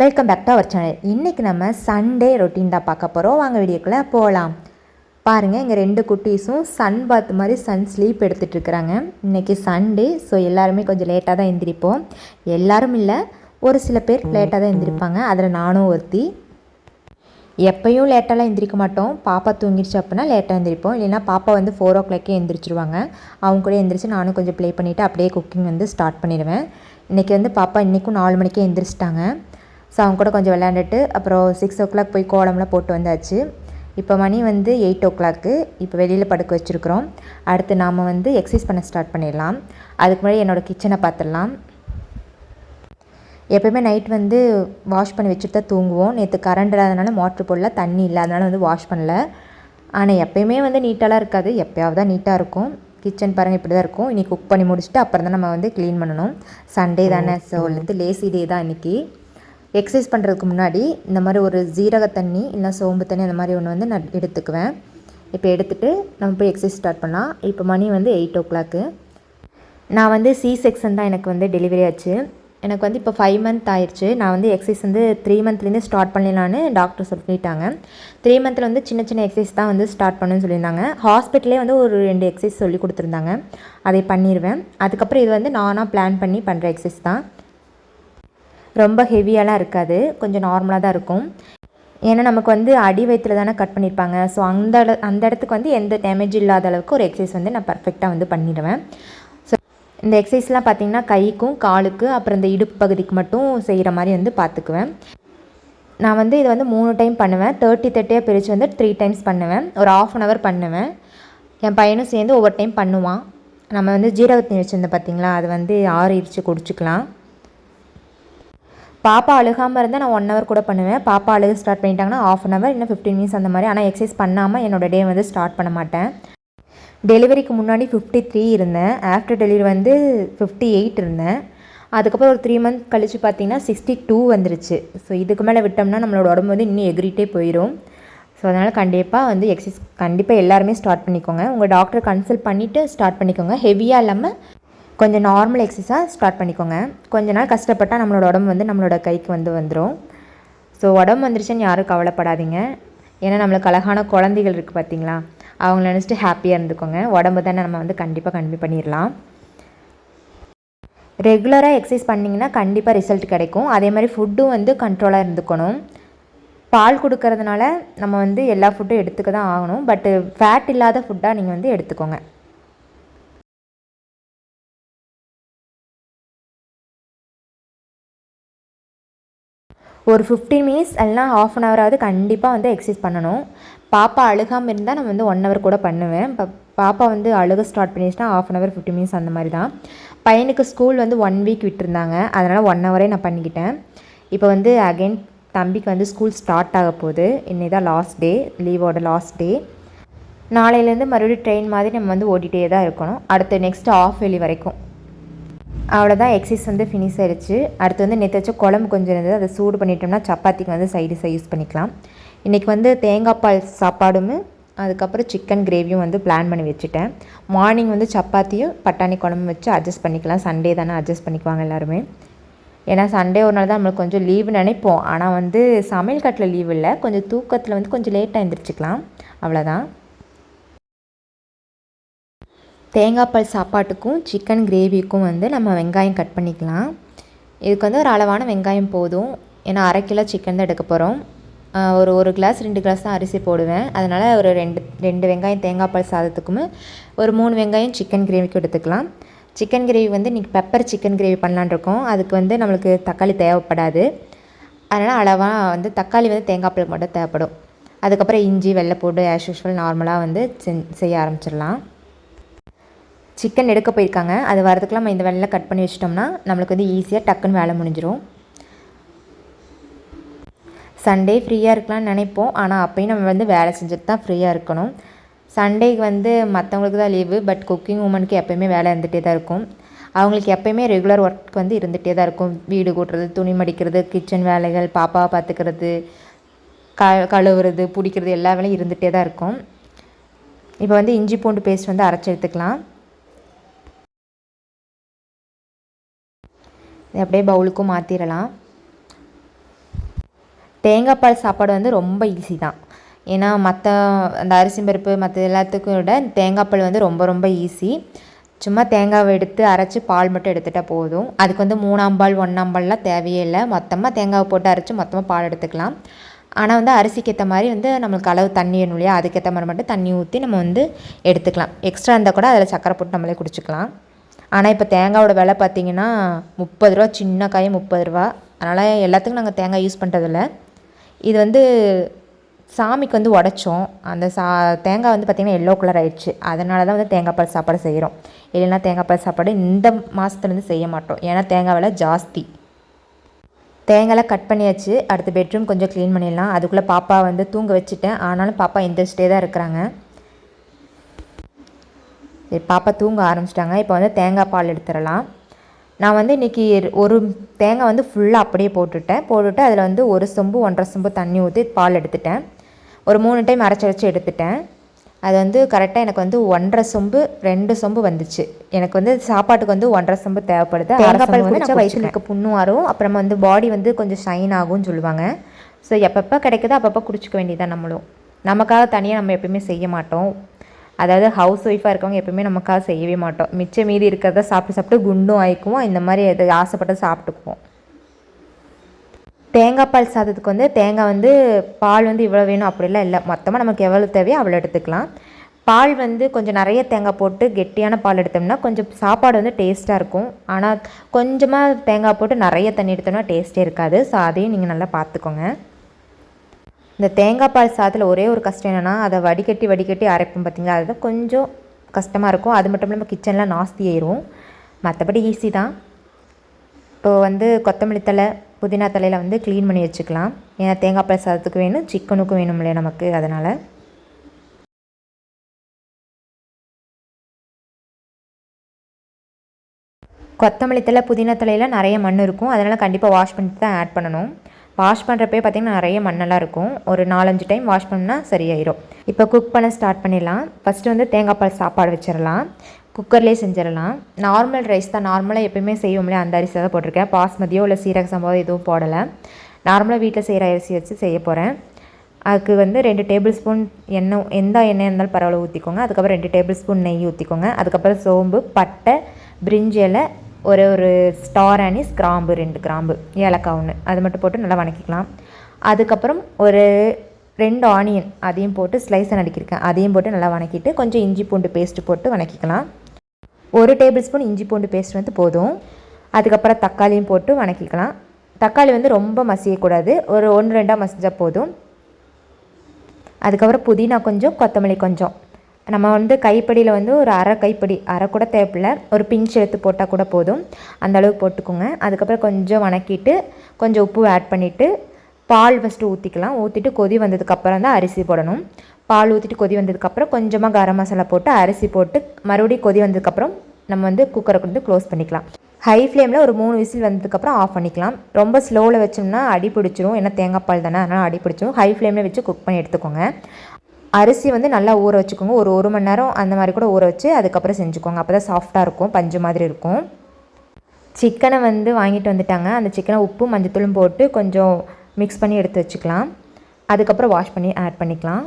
Welcome back to our channel. இன்றைக்கி நம்ம Sunday routine தான் பார்க்க போகிறோம். வாங்க வீடியோக்குள்ளே போகலாம். பாருங்கள், இங்கே 2 குட்டீஸும் சன் பாத் மாதிரி சன் ஸ்லீப் எடுத்துகிட்ருக்குறாங்க. இன்றைக்கி சண்டே, ஸோ எல்லாருமே கொஞ்சம் லேட்டாக தான் எழுந்திரிப்போம். எல்லோரும் இல்லை, ஒரு சில பேர் லேட்டாக தான் எழுந்திரிப்பாங்க. அதில் நானும் ஒருத்தி. எப்போயும் லேட்டாலாம் எழுந்திரிக்க மாட்டோம். பாப்பா தூங்கிடுச்சு அப்படின்னா லேட்டாக எழுந்திரிப்போம். இல்லைன்னா பாப்பா வந்து 4 o'clock எழுந்திரிச்சிருவாங்க. அவங்க கூட எழுந்திரிச்சு நானும் கொஞ்சம் ப்ளே பண்ணிவிட்டு அப்படியே குக்கிங் வந்து ஸ்டார்ட் பண்ணிடுவேன். இன்றைக்கி வந்து பாப்பா இன்றைக்கும் 4 மணிக்கே எழுந்திரிச்சிட்டாங்க. ஸோ அவங்க கூட கொஞ்சம் விளையாண்டுட்டு அப்புறம் 6 o'clock போய் கோலம்லாம் போட்டு வந்தாச்சு. இப்போ மணி வந்து 8 o'clock. இப்போ வெளியில் படுக்க வச்சுருக்குறோம். அடுத்து நாம் வந்து எக்ஸசைஸ் பண்ண ஸ்டார்ட் பண்ணிடலாம். அதுக்கு முன்னாடி என்னோடய கிச்சனை பார்த்துடலாம். எப்போயுமே நைட் வந்து வாஷ் பண்ணி வச்சுட்டு தான் தூங்குவோம். நேற்று கரண்ட் இல்லாதனால மோட்ரு போடல, தண்ணி இல்லாதனால வந்து வாஷ் பண்ணல. ஆனால் எப்போயுமே வந்து நீட்டாலாம் இருக்காது, எப்போயாவது தான் நீட்டாக இருக்கும். கிச்சன் பாருங்கள் இப்படி தான் இருக்கும். இன்றைக்கி குக் பண்ணி முடிச்சுட்டு அப்புறம் தான் நம்ம வந்து க்ளீன் பண்ணணும். சண்டே தானே, ஸோ வந்து லேசி டே தான் இன்றைக்கி. எக்ஸசைஸ் பண்ணுறதுக்கு முன்னாடி இந்த மாதிரி ஒரு ஜீரக தண்ணி இல்லை சோம்பு தண்ணி அந்த மாதிரி ஒன்று வந்து நான் எடுத்துக்குவேன். இப்போ எடுத்துகிட்டு நம்ம போய் எக்ஸசைஸ் ஸ்டார்ட் பண்ணலாம். இப்போ மணி வந்து 8 o'clock. நான் வந்து சி செக்ஷன் தான் எனக்கு வந்து டெலிவரி ஆச்சு. எனக்கு வந்து இப்போ 5 month ஆயிடுச்சு. நான் வந்து எக்ஸசைஸ் வந்து 3 monthலேருந்து ஸ்டார்ட் பண்ணலான்னு டாக்டர் சொல்லிட்டாங்க. 3 monthல வந்து சின்ன சின்ன எக்ஸசைஸ் தான் வந்து ஸ்டார்ட் பண்ணுன்னு சொல்லியிருந்தாங்க. ஹாஸ்பிட்டலே வந்து ஒரு 2 எக்ஸசைஸ் சொல்லி கொடுத்துருந்தாங்க. அதை பண்ணிடுவேன். அதுக்கப்புறம் இது வந்து நானாக பிளான் பண்ணி பண்ணுற எக்ஸசைஸ் தான். ரொம்ப ஹெவியாலாம் இருக்காது, கொஞ்சம் நார்மலாக தான் இருக்கும். ஏன்னா நமக்கு வந்து அடி வயிற்றில் தானே கட் பண்ணியிருப்பாங்க. ஸோ அந்த இடத்துக்கு வந்து எந்த டேமேஜ் இல்லாத அளவுக்கு ஒரு எக்ஸசைஸ் வந்து நான் பர்ஃபெக்டாக வந்து பண்ணிடுவேன். ஸோ இந்த எக்ஸசைஸ்லாம் பார்த்திங்கன்னா கைக்கும் காலுக்கு அப்புறம் இந்த இடுப்பு பகுதிக்கு மட்டும் செய்கிற மாதிரி வந்து பார்த்துக்குவேன். நான் வந்து இதை வந்து 3 time பண்ணுவேன். 30-30 பிரித்து வந்து 3 times பண்ணுவேன். ஒரு 1/2 hour பண்ணுவேன். என் பையனும் சேர்ந்து ஒவ்வொரு டைம் பண்ணுவான். நம்ம வந்து ஜீரகத்தண்ணி வச்சுருந்தேன் பார்த்திங்களா, அது வந்து ஆறிடுச்சு, குடிச்சிக்கலாம். பாப்பா அழுகாமல் இருந்தால் நான் 1 hour கூட பண்ணுவேன். பாப்பா அழுக ஸ்டார்ட் பண்ணிட்டாங்கன்னா 1/2 hour இல்லை 15 minutes அந்த மாதிரி. ஆனால் எக்ஸசைஸ் பண்ணாமல் என்னோடய டே வந்து ஸ்டார்ட் பண்ண மாட்டேன். டெலிவரிக்கு முன்னாடி 53 இருந்தேன். ஆஃப்டர் டெலிவரி வந்து 58 இருந்தேன். அதுக்கப்புறம் ஒரு 3 month கழித்து பார்த்திங்கன்னா 62 வந்துருச்சு. ஸோ இதுக்கு மேலே விட்டோம்னா நம்மளோட உடம்பு வந்து இன்னும் எகிரிட்டே போயிடும். ஸோ அதனால் கண்டிப்பாக வந்து எக்ஸசைஸ் கண்டிப்பாக எல்லாருமே ஸ்டார்ட் பண்ணிக்கோங்க. உங்கள் டாக்டரை கன்சல்ட் பண்ணிவிட்டு ஸ்டார்ட் பண்ணிக்கோங்க. ஹெவியாக இல்லாமல் கொஞ்சம் நார்மல் எக்ஸசைஸாக ஸ்டார்ட் பண்ணிக்கோங்க. கொஞ்ச நாள் கஷ்டப்பட்டால் நம்மளோட உடம்பு வந்து நம்மளோட கைக்கு வந்துடும். ஸோ உடம்பு வந்துருச்சுன்னு யாரும் கவலைப்படாதீங்க. ஏன்னா நம்மளுக்கு அழகான குழந்தைகள் இருக்குது பார்த்திங்களா, அவங்கள நினச்சிட்டு ஹாப்பியாக இருந்துக்கோங்க. உடம்பு தானே, நம்ம வந்து கண்டிப்பாக கம்மி பண்ணிடலாம். ரெகுலராக எக்ஸசைஸ் பண்ணிங்கன்னா கண்டிப்பாக ரிசல்ட் கிடைக்கும். அதே மாதிரி ஃபுட்டும் வந்து கண்ட்ரோலாக இருந்துக்கணும். பால் கொடுக்கறதுனால நம்ம வந்து எல்லா ஃபுட்டும் எடுத்துக்க தான் ஆகணும். பட்டு ஃபேட் இல்லாத ஃபுட்டாக நீங்கள் வந்து எடுத்துக்கோங்க. ஒரு 15 minutes இல்லைனா 1/2 hour கண்டிப்பாக வந்து எக்ஸசைஸ் பண்ணணும். பாப்பா அழுகாமல் இருந்தால் நம்ம வந்து 1 hour கூட பண்ணுவேன். பாப்பா வந்து அழுக ஸ்டார்ட் பண்ணிடுச்சுன்னா 1/2 hour 15 minutes அந்த மாதிரி தான். பையனுக்கு ஸ்கூல் வந்து 1 week விட்டுருந்தாங்க, அதனால் 1 hour நான் பண்ணிக்கிட்டேன். இப்போ வந்து அகைன் தம்பிக்கு வந்து ஸ்கூல் ஸ்டார்ட் ஆக போகுது. இன்னைக்கு தான் லாஸ்ட் டே, லீவோட லாஸ்ட் டே. நாளையிலேருந்து மறுபடியும் ட்ரெயின் மாதிரி நம்ம வந்து ஓடிட்டே தான் இருக்கணும், அடுத்து நெக்ஸ்ட்டு ஆஃப் வெளி வரைக்கும். அவ்வளோதான், எக்ஸசைஸ் வந்து ஃபினிஷ் ஆகிடுச்சு. அடுத்து வந்து நேற்று வச்ச குழம்பு கொஞ்சம் இருந்தது, அதை சூடு பண்ணிட்டோம்னா சப்பாத்திக்கு வந்து சைடிஷாக யூஸ் பண்ணிக்கலாம். இன்றைக்கி வந்து தேங்காய் பால் சாப்பாடும் அதுக்கப்புறம் சிக்கன் கிரேவியும் வந்து பிளான் பண்ணி வச்சுட்டேன். மார்னிங் வந்து சப்பாத்தியும் பட்டாணி குழம்பு வச்சு அட்ஜஸ்ட் பண்ணிக்கலாம். சண்டே தானே, அட்ஜஸ்ட் பண்ணிக்குவாங்க எல்லாருமே. ஏன்னா சண்டே ஒரு நாள் தான் நம்மளுக்கு கொஞ்சம் லீவு நினைப்போம். ஆனால் வந்து சமையல் கட்டில் லீவு இல்லை, கொஞ்சம் தூக்கத்தில் வந்து கொஞ்சம் லேட்டாக எழுந்திரிச்சிக்கலாம், அவ்வளோதான். தேங்காய் பால் சாப்பாட்டுக்கும் சிக்கன் கிரேவிக்கும் வந்து நம்ம வெங்காயம் கட் பண்ணிக்கலாம். இதுக்கு வந்து ஒரு அளவான வெங்காயம் போதும். ஏன்னா 1/2 கிலோ சிக்கன் தான் எடுக்க போகிறோம். ஒரு கிளாஸ் 2 கிளாஸ் தான் அரிசி போடுவேன். அதனால் ஒரு 2 வெங்காயம் தேங்காய் பால் சாதத்துக்கும் ஒரு 3 வெங்காயம் சிக்கன் கிரேவிக்கும் எடுத்துக்கலாம். சிக்கன் கிரேவி வந்து இன்றைக்கி பெப்பர் சிக்கன் கிரேவி பண்ணலான் இருக்கோம். அதுக்கு வந்து நம்மளுக்கு தக்காளி தேவைப்படாது. அதனால் அளவாக வந்து தக்காளி வந்து தேங்காய் பால் மட்டும் தேவைப்படும். அதுக்கப்புறம் இஞ்சி வெள்ளைப்பூண்டு ஆஸ் யூஷுவல் நார்மலாக வந்து செய்ய ஆரம்பிச்சிடலாம். சிக்கன் எடுக்க போயிருக்காங்க, அது வரதுக்குலாம் நம்ம இந்த வேலையில் கட் பண்ணி வச்சிட்டோம்னா நம்மளுக்கு வந்து ஈஸியாக டக்குன்னு வேலை முடிஞ்சிடும். சண்டே ஃப்ரீயாக இருக்கலாம்னு நினைப்போம், ஆனால் அப்போயும் நம்ம வந்து வேலை செஞ்சுட்டு தான் ஃப்ரீயாக இருக்கணும். சண்டேக்கு வந்து மற்றவங்களுக்கு தான் லீவு, பட் குக்கிங் உமனுக்கு எப்போயுமே வேலை இருந்துகிட்டே தான் இருக்கும். அவங்களுக்கு எப்போயுமே ரெகுலர் ஒர்க் வந்து இருந்துகிட்டே தான் இருக்கும். வீடு கூட்டுறது, துணி மடிக்கிறது, கிச்சன் வேலைகள், பாப்பாவை பார்த்துக்கிறது, கழுவுறது, பிடிக்கிறது, எல்லா வேலையும் இருந்துகிட்டே தான் இருக்கும். இப்போ வந்து இஞ்சி பூண்டு பேஸ்ட் வந்து அரைச்சி எடுத்துக்கலாம். அப்படியே பவுலுக்கும் மாற்றிடலாம். தேங்காய் பால் சாப்பாடு வந்து ரொம்ப ஈஸி தான். ஏன்னா மற்ற அந்த அரிசி பருப்பு மற்ற எல்லாத்துக்கும் விட தேங்காய் பால் வந்து ரொம்ப ரொம்ப ஈஸி. சும்மா தேங்காவை எடுத்து அரைச்சி பால் மட்டும் எடுத்துகிட்டா போதும். அதுக்கு வந்து 3ஆம் பால் 1ஆம் பால்லாம் தேவையே இல்லை. மொத்தமாக தேங்காவை போட்டு அரைச்சி மொத்தமாக பால் எடுத்துக்கலாம். ஆனால் வந்து அரிசிக்கு ஏற்ற மாதிரி வந்து நம்மளுக்கு அளவு தண்ணி வேணும் இல்லையா, அதுக்கேற்ற மாதிரி மட்டும் தண்ணி ஊற்றி நம்ம வந்து எடுத்துக்கலாம். எக்ஸ்ட்ரா இருந்தால் கூட அதில் சக்கரை போட்டு நம்மளே குடிச்சிக்கலாம். ஆனால் இப்போ தேங்காயோட விலை பார்த்திங்கன்னா 30 ரூபா, சின்ன காய் 30 ரூபா. அதனால் எல்லாத்துக்கும் நாங்கள் தேங்காய் யூஸ் பண்ணுறதில்ல. இது வந்து சாமிக்கு வந்து உடைச்சோம். அந்த தேங்காய் வந்து பார்த்திங்கன்னா எல்லோ கலர் ஆயிடுச்சு. அதனால தான் வந்து தேங்காய் பால் சாப்பாடு செய்கிறோம். இல்லைன்னா தேங்காய் பால் சாப்பாடு இந்த மாதத்துலேருந்து செய்ய மாட்டோம். ஏன்னா தேங்காய் விலை ஜாஸ்தி. தேங்காயெலாம் கட் பண்ணியாச்சு. அடுத்து பெட்ரூம் கொஞ்சம் க்ளீன் பண்ணிடலாம். அதுக்குள்ளே பாப்பா வந்து தூங்க வச்சுட்டேன். ஆனாலும் பாப்பா எந்திரிச்சிட்டே தான் இருக்கிறாங்க. பாப்பா தூங்க ஆரம்பிச்சிட்டாங்க. இப்போ வந்து தேங்காய் பால் எடுத்துடலாம். நான் வந்து இன்றைக்கி ஒரு தேங்காய் வந்து ஃபுல்லாக அப்படியே போட்டுட்டு அதில் வந்து 1 சொம்பு 1.5 சொம்பு தண்ணி ஊற்றி பால் எடுத்துட்டேன். ஒரு 3 டைம் அரைச்சி எடுத்துட்டேன். அது வந்து கரெக்டாக எனக்கு வந்து 1.5 சொம்பு 2 சொம்பு வந்துச்சு. எனக்கு வந்து சாப்பாட்டுக்கு வந்து 1.5 சொம்பு தேவைப்படுது. தேங்காய் பால் குடிச்சா வயிற்றுல இருக்க புண்ணும் ஆறும், அப்புறமா வந்து பாடி வந்து கொஞ்சம் ஷைன் ஆகும்னு சொல்லுவாங்க. ஸோ எப்பப்போ கிடைக்குதோ அப்பப்போ குடிச்சிக்க வேண்டியதான் நம்மளும். நமக்காக தனியாக நம்ம எப்பயுமே செய்ய மாட்டோம். அதாவது ஹவுஸ் ஒய்ஃபாக இருக்கவங்க எப்பயுமே நமக்காக செய்யவே மாட்டோம். மிச்சம் மீதி இருக்கிறத சாப்பிட்டு குண்டும் ஆயிக்குவோம். இந்த மாதிரி எது ஆசைப்பட்டு சாப்பிட்டுக்குவோம். தேங்காய் பால் சாதத்துக்கு வந்து தேங்காய் வந்து பால் வந்து இவ்வளோ வேணும் அப்படிலாம் இல்லை. மொத்தமாக நமக்கு எவ்வளோ தேவையோ அவ்வளோ எடுத்துக்கலாம். பால் வந்து கொஞ்சம் நிறைய தேங்காய் போட்டு கெட்டியான பால் எடுத்தோம்னா கொஞ்சம் சாப்பாடு வந்து டேஸ்ட்டாக இருக்கும். ஆனால் கொஞ்சமாக தேங்காய் போட்டு நிறைய தண்ணி எடுத்தோம்னா டேஸ்ட்டே இருக்காது. ஸோ அதையும் நீங்கள் நல்லா பார்த்துக்கோங்க. இந்த தேங்காய் பால் சாதத்தில் ஒரே ஒரு கஷ்டம் என்னென்னா, அதை வடிகட்டி அரைப்போம் பார்த்திங்களா, அதுதான் கொஞ்சம் கஷ்டமாக இருக்கும். அது மட்டும் இல்லாமல் கிச்சனில் நாஸ்தி ஆயிரும். மற்றபடி ஈஸி தான். இப்போது வந்து கொத்தமல்லி தழை புதினா தலையில் வந்து க்ளீன் பண்ணி வச்சுக்கலாம். ஏன்னா தேங்காய் பால் சாதத்துக்கு வேணும், சிக்கனுக்கும் வேணும் இல்லையா நமக்கு. அதனால் கொத்தமல்லி தழை புதினா தலையில் நிறைய மண் இருக்கும். அதனால் கண்டிப்பாக வாஷ் பண்ணிட்டு தான் ஆட் பண்ணணும். வாஷ் பண்ணுறப்பே பார்த்திங்கன்னா நிறைய மண்ணெல்லாம் இருக்கும். ஒரு 4-5 டைம் வாஷ் பண்ணால் சரியாயிடும். இப்போ குக் பண்ண ஸ்டார்ட் பண்ணிடலாம். ஃபஸ்ட்டு வந்து தேங்காய் பால் சாப்பாடு வச்சிடலாம். குக்கர்லேயே செஞ்சிடலாம். நார்மல் ரைஸ் தான். நார்மலாக எப்போயுமே செய்வோம்லே அந்த அரிசி தான் போட்டிருக்கேன். பாஸ்மதியோ இல்லை சீரக சம்பாவோ எதுவும் போடலை. நார்மலாக வீட்டில் செய்கிற அரிசி வச்சு செய்ய போகிறேன். அதுக்கு வந்து 2 டேபிள் ஸ்பூன் எண்ணெய், எந்த எண்ணெய் இருந்தாலும் பரவாயில்ல ஊற்றிக்கோங்க. அதுக்கப்புறம் 2 டேபிள் ஸ்பூன் நெய் ஊற்றிக்கோங்க. அதுக்கப்புறம் சோம்பு, பட்டை, பிரிஞ்சி இலை, ஒரு ஸ்டார் அனீஸ், கிராம்பு 2 கிராம்பு, ஏலக்காய் 1 அது மட்டும் போட்டு நல்லா வணக்கிக்கலாம். அதுக்கப்புறம் ஒரு 2 ஆனியன் அதையும் போட்டு ஸ்லைஸை நறுக்கியிருக்கேன். அதையும் போட்டு நல்லா வணக்கிட்டு கொஞ்சம் இஞ்சி பூண்டு பேஸ்ட்டு போட்டு வணக்கிக்கலாம். 1 டேபிள் ஸ்பூன் இஞ்சி பூண்டு பேஸ்ட் வந்து போதும். அதுக்கப்புறம் தக்காளியும் போட்டு வணக்கிக்கலாம். தக்காளி வந்து ரொம்ப மசியக்கூடாது. ஒரு 1-2 மசிஞ்சால் போதும். அதுக்கப்புறம் புதினா கொஞ்சம், கொத்தமல்லி கொஞ்சம். நம்ம வந்து கைப்படியில் வந்து ஒரு அரை கைப்படி, அரை கூட தேவையில்லை, ஒரு பிஞ்ச் எடுத்து போட்டால் கூட போதும். அந்தளவுக்கு போட்டுக்கோங்க. அதுக்கப்புறம் கொஞ்சம் வணக்கிட்டு கொஞ்சம் உப்பு ஆட் பண்ணிவிட்டு பால் ஃபஸ்ட்டு ஊற்றிக்கலாம். ஊற்றிட்டு கொதி வந்ததுக்கப்புறம் தான் அரிசி போடணும். பால் ஊற்றிட்டு கொதி வந்ததுக்கப்புறம் கொஞ்சமாக கரம் மசாலா போட்டு அரிசி போட்டு மறுபடியும் கொதி வந்ததுக்கப்புறம் நம்ம வந்து குக்கரை வந்து க்ளோஸ் பண்ணிக்கலாம். ஹை ஃப்ளேமில் ஒரு 3 விசில் வந்ததுக்கப்புறம் ஆஃப் பண்ணிக்கலாம். ரொம்ப ஸ்லோவில் வச்சோம்னா அடி பிடிச்சிரும். ஏன்னா தேங்காய் பால் தானே, அதனால் அடி பிடிச்சிரும். ஹை ஃப்ளேமில் வச்சு குக் பண்ணி எடுத்துக்கோங்க. அரிசி வந்து நல்லா ஊற வச்சுக்கோங்க. ஒரு 1 மணி நேரம் அந்த மாதிரி கூட ஊற வச்சு அதுக்கப்புறம் செஞ்சுக்கோங்க. அப்போ தான் சாஃப்டாக இருக்கும், பஞ்சு மாதிரி இருக்கும். சிக்கனை வந்து வாங்கிட்டு வந்துட்டாங்க. அந்த சிக்கனை உப்பு மஞ்சத்தூளும் போட்டு கொஞ்சம் மிக்ஸ் பண்ணி எடுத்து வச்சுக்கலாம். அதுக்கப்புறம் வாஷ் பண்ணி ஆட் பண்ணிக்கலாம்.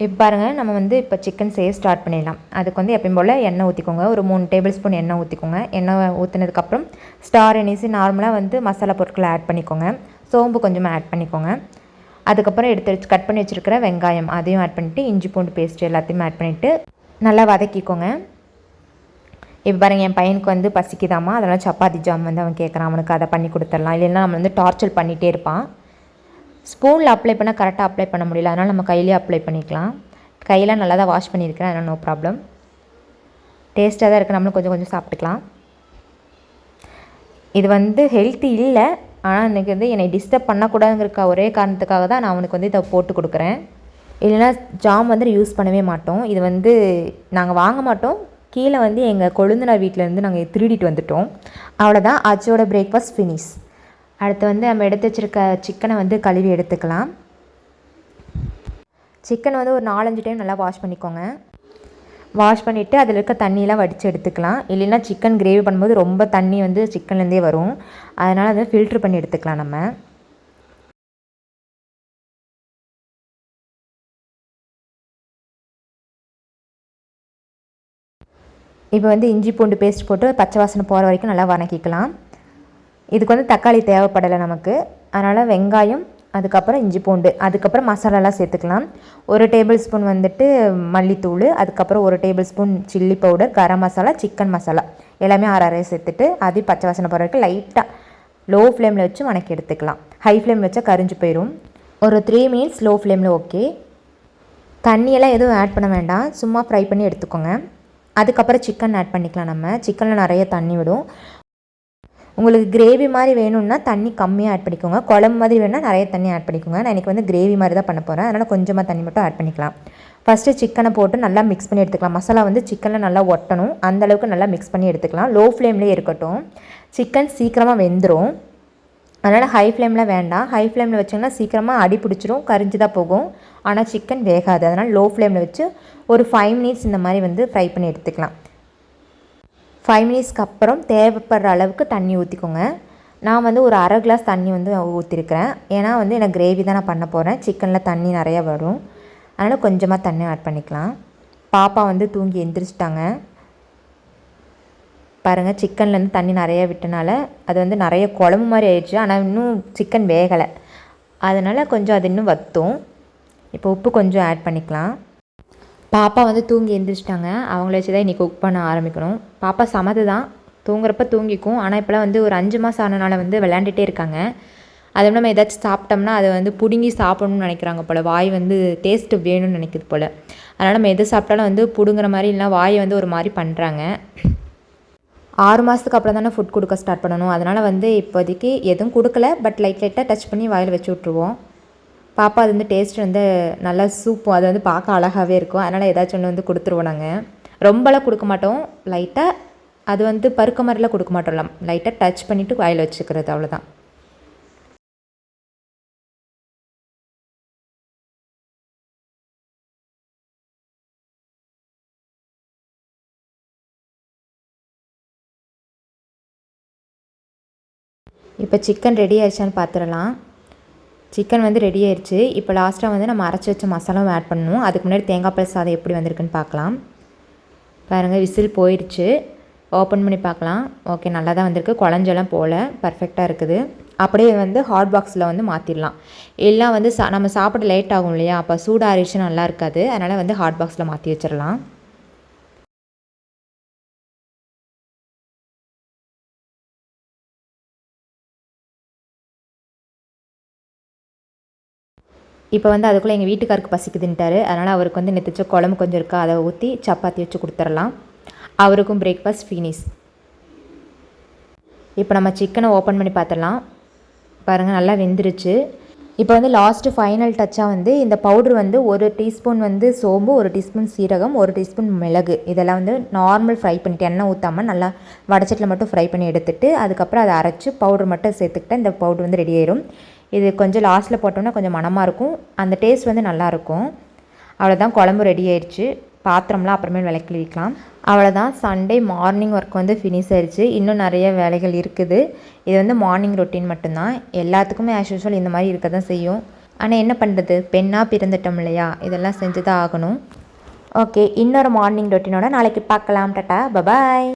இப்போ பாருங்கள், நம்ம வந்து இப்போ சிக்கன் செய்ய ஸ்டார்ட் பண்ணிடலாம். அதுக்கு வந்து எப்பயும் போல் எண்ணெய் ஊற்றிக்கோங்க. ஒரு 3 டேபிள் ஸ்பூன் எண்ணெய் ஊற்றிக்கோங்க. எண்ணெய் ஊற்றினதுக்கப்புறம் ஸ்டார் அனீஸ் நார்மலாக வந்து மசாலா பொருட்களை ஆட் பண்ணிக்கோங்க. சோம்பு கொஞ்சமாக ஆட் பண்ணிக்கோங்க. அதுக்கப்புறம் எடுத்து வச்சு கட் பண்ணி வச்சுருக்கிற வெங்காயம் அதையும் ஆட் பண்ணிவிட்டு இஞ்சி பூண்டு பேஸ்ட்டு எல்லாத்தையும் ஆட் பண்ணிவிட்டு நல்லா வதக்கிக்கோங்க. இப்போ பாருங்கள், என் பையனுக்கு வந்து பசிக்குதாமா, அதனால் சப்பாத்தி ஜாம் வந்து அவன் கேட்குறான். அவனுக்கு அதை பண்ணி கொடுத்துடலாம். இல்லைன்னா நம்ம வந்து டார்ச்சர் பண்ணிகிட்டே இருப்பான். ஸ்பூனில் அப்ளை பண்ணால் கரெக்டாக அப்ளை பண்ண முடியல, அதனால் நம்ம கையிலே அப்ளை பண்ணிக்கலாம். கையெல்லாம் நல்லா தான் வாஷ் பண்ணியிருக்கிறேன், அதனால் நோ ப்ராப்ளம். டேஸ்ட்டாக தான் இருக்குது. நம்மளும் கொஞ்சம் கொஞ்சம் சாப்பிட்டுக்கலாம். இது வந்து ஹெல்த்தி இல்லை, ஆனால் இன்றைக்கி வந்து என்னை டிஸ்டர்ப் பண்ணக்கூடாதுங்கிற ஒரே காரணத்துக்காக தான் நான் அவனுக்கு வந்து இதை போட்டு கொடுக்குறேன். இல்லைன்னா ஜாம் வந்து யூஸ் பண்ணவே மாட்டோம். இது வந்து நாங்கள் வாங்க மாட்டோம். கீழே வந்து எங்கள் கொழுந்தனார் வீட்டிலேருந்து நாங்கள் திருடிட்டு வந்துட்டோம். அவ்வளோதான், ஆச்சியோட பிரேக்ஃபாஸ்ட் ஃபினிஷ். அடுத்து வந்து நம்ம எடுத்து வச்சுருக்க சிக்கனை வந்து கழுவி எடுத்துக்கலாம். சிக்கன் வந்து ஒரு 4-5 டைம் நல்லா வாஷ் பண்ணிக்கோங்க. வாஷ் பண்ணிவிட்டு அதில் இருக்க தண்ணியெலாம் வடித்து எடுத்துக்கலாம். இல்லைன்னா சிக்கன் கிரேவி பண்ணும்போது ரொம்ப தண்ணி வந்து சிக்கன்லேருந்தே வரும். அதனால் வந்து ஃபில்ட்ரு பண்ணி எடுத்துக்கலாம் நம்ம. இப்போ வந்து இஞ்சி பூண்டு பேஸ்ட் போட்டு பச்சை வாசனை போகிற வரைக்கும் நல்லா வதக்கிக்கலாம். இதுக்கு வந்து தக்காளி தேவைப்படலை நமக்கு, அதனால் வெங்காயம், அதுக்கப்புறம் இஞ்சி பூண்டு, அதுக்கப்புறம் மசாலாலாம் சேர்த்துக்கலாம். 1 டேபிள் ஸ்பூன் வந்துட்டு மல்லித்தூள், அதுக்கப்புறம் 1 table spoon chilli powder, garam masala, chicken masala எல்லாமே அரை சேர்த்துட்டு அதையும் பச்சை வாசனை போகிற வரைக்கும் லைட்டாக லோ ஃப்ளேமில் வச்சு வதக்கி எடுத்துக்கலாம். ஹை ஃப்ளேமில் வச்சா கரிஞ்சு போயிடும். ஒரு 3 மினிட்ஸ் லோ ஃப்ளேமில் ஓகே. தண்ணியெல்லாம் எதுவும் ஆட் பண்ண வேண்டாம், சும்மா ஃப்ரை பண்ணி எடுத்துக்கோங்க. அதுக்கப்புறம் சிக்கன் ஆட் பண்ணிக்கலாம். நம்ம சிக்கனில் நிறைய தண்ணி விடும். உங்களுக்கு கிரேவி மாதிரி வேணும்னா தண்ணி கம்மியாக ஆட் பண்ணிக்கோங்க, குழம்பு மாதிரி வேணும்னா நிறைய தண்ணி ஆட் பண்ணிக்கோங்க. நான் இன்றைக்கி வந்து கிரேவி மாதிரி தான் பண்ண போகிறேன், அதனால் கொஞ்சமாக தண்ணி மட்டும் ஆட் பண்ணிக்கலாம். ஃபஸ்ட்டு சிக்கனை போட்டு நல்லா மிக்ஸ் பண்ணி எடுத்துக்கலாம். மசாலா வந்து சிக்கனில் நல்லா ஒட்டணும், அந்தளவுக்கு நல்லா மிக்ஸ் பண்ணி எடுத்துக்கலாம். லோ ஃப்ளேம்லேயே இருக்கட்டும், சிக்கன் சீக்கிரமாக வெந்துடும். அதனால் ஹை ஃப்ளேமில் வேண்டாம். ஹை ஃப்ளேமில் வச்சிங்கன்னா சீக்கிரமாக அடி பிடிச்சிரும், கரிஞ்சு தான் போகும். ஆனால் சிக்கன் வேகாது. அதனால் லோ ஃப்ளேமில் வச்சு ஒரு 5 மினிட்ஸ் இந்த மாதிரி வந்து ஃப்ரை பண்ணி எடுத்துக்கலாம். 5 மினிட்ஸ்க்கு அப்புறம் தேவைப்படுற அளவுக்கு தண்ணி ஊற்றிக்கோங்க. நான் வந்து ஒரு அரை கிளாஸ் தண்ணி வந்து ஊற்றிருக்கிறேன். ஏன்னா வந்து எனக்கு கிரேவி தான் நான் பண்ண போகிறேன், சிக்கனில் தண்ணி நிறையா வரும். அதனால் கொஞ்சமாக தண்ணி ஆட் பண்ணிக்கலாம். பாப்பா வந்து தூங்கி எந்திரிச்சிட்டாங்க பாருங்கள். சிக்கன்லேருந்து தண்ணி நிறையா விட்டனால அது வந்து நிறைய குழம்பு மாதிரி ஆயிடுச்சு. ஆனால் இன்னும் சிக்கன் வேகலை, அதனால் கொஞ்சம் அது இன்னும் வற்றும். இப்போ உப்பு கொஞ்சம் ஆட் பண்ணிக்கலாம். பாப்பா வந்து தூங்கி எழுந்திரிச்சிட்டாங்க, அவங்கள வச்சு தான் இன்றைக்கி குக் பண்ண ஆரம்பிக்கணும். பாப்பா சமத்து தான், தூங்குறப்ப தூங்கிக்கும். ஆனால் இப்போலாம் வந்து ஒரு 5 மாதம் ஆனனால வந்து விளையாண்டுட்டே இருக்காங்க. அது நம்ம ஏதாச்சும் சாப்பிட்டோம்னா அதை வந்து பிடுங்கி சாப்பிடணும்னு நினைக்கிறாங்க போல், வாய் வந்து டேஸ்ட்டு வேணும்னு நினைக்கிது போல். அதனால் நம்ம எது சாப்பிட்டாலும் வந்து பிடுங்குற மாதிரி இல்லைனா வாயை வந்து ஒரு மாதிரி பண்ணுறாங்க. 6 மாதத்துக்கு அப்புறம் தானே ஃபுட் கொடுக்க ஸ்டார்ட் பண்ணணும். அதனால் வந்து இப்போதைக்கு எதுவும் கொடுக்கல, பட் லைட்டாக டச் பண்ணி வாயில் வச்சு விட்ருவோம். பாப்பா அது வந்து டேஸ்ட் வந்து நல்லா சூப்பும், அது வந்து பார்க்க அழகாகவே இருக்கும். அதனால் ஏதாச்சும் ஒன்று வந்து கொடுத்துருவோம். நாங்கள் ரொம்பலாம் கொடுக்க மாட்டோம், லைட்டாக அது வந்து பருக்க மாதிரிலாம் கொடுக்க மாட்டோம், லைட்டாக டச் பண்ணிவிட்டு வாயில் வச்சுக்கிறது, அவ்வளோதான். இப்போ சிக்கன் ரெடி ஆயிடுச்சான்னு பார்த்துடலாம். சிக்கன் வந்து ரெடி ஆயிடுச்சு. இப்போ லாஸ்ட்டாக வந்து நம்ம அரைச்சி வச்ச மசாலாவும் ஆட் பண்ணணும். அதுக்கு முன்னாடி தேங்காய் பால் சாதம் எப்படி வந்திருக்குன்னு பார்க்கலாம். பாருங்கள், விசில் போயிடுச்சு. ஓப்பன் பண்ணி பார்க்கலாம். ஓகே, நல்லா தான் வந்திருக்கு, குழஞ்செல்லாம் போல் பர்ஃபெக்டாக இருக்குது. அப்படியே வந்து ஹாட் பாக்ஸில் வந்து மாற்றிடலாம். எல்லாம் வந்து நம்ம சாப்பிட லேட் ஆகும் இல்லையா, அப்போ சூடாக நல்லா இருக்காது. அதனால் வந்து ஹாட் பாக்ஸில் மாற்றி வச்சிடலாம். இப்போ வந்து அதுக்குள்ளே எங்கள் வீட்டுக்காருக்கு பசிக்குதுன்ட்டார். அதனால் அவருக்கு வந்து நெத்திச்ச குழம்பு கொஞ்சம் இருக்கா, அதை ஊற்றி சப்பாத்தி வச்சு கொடுத்துடலாம். அவருக்கும் பிரேக்ஃபாஸ்ட் ஃபினிஷ். இப்போ நம்ம சிக்கனை ஓப்பன் பண்ணி பார்த்துடலாம். பாருங்கள், நல்லா வெந்துருச்சு. இப்போ வந்து லாஸ்ட்டு ஃபைனல் டச்சாக வந்து இந்த பவுட்ரு வந்து 1 டீஸ்பூன் வந்து சோம்பு, 1 டீஸ்பூன் சீரகம், 1 டீஸ்பூன் மிளகு, இதெல்லாம் வந்து நார்மல் ஃப்ரை பண்ணிவிட்டு எண்ணெய் ஊற்றாமல் நல்லா வடச்சட்டில் மட்டும் ஃப்ரை பண்ணி எடுத்துகிட்டு அதுக்கப்புறம் அதை அரைச்சி பவுட்ரு மட்டும் சேர்த்துக்கிட்டேன். இந்த பவுட்ரு வந்து ரெடி ஆயிரும். இது கொஞ்சம் லாஸ்ட்டில் போட்டோம்னா கொஞ்சம் மணமாக இருக்கும், அந்த டேஸ்ட் வந்து நல்லாயிருக்கும். அவ்வளோதான், குழம்பு ரெடி ஆயிடுச்சு. பாத்திரம்லாம் அப்புறமேல் விளக்கி வைக்கலாம். அவ்வளோதான், சண்டே மார்னிங் ஒர்க் வந்து ஃபினிஷ் ஆயிடுச்சு. இன்னும் நிறைய வேலைகள் இருக்குது. இது வந்து மார்னிங் ரொட்டீன் மட்டும்தான். எல்லாத்துக்குமே ஆஸ் யூஸ்வல் இந்த மாதிரி இருக்க தான் செய்யும். ஆனால் என்ன பண்ணுறது, பெண்ணாக பிறந்துட்டோம் இல்லையா, இதெல்லாம் செஞ்சு தான் ஆகணும். ஓகே, இன்னொரு மார்னிங் ரொட்டீனோட நாளைக்கு பார்க்கலாம். Tata, bye bye.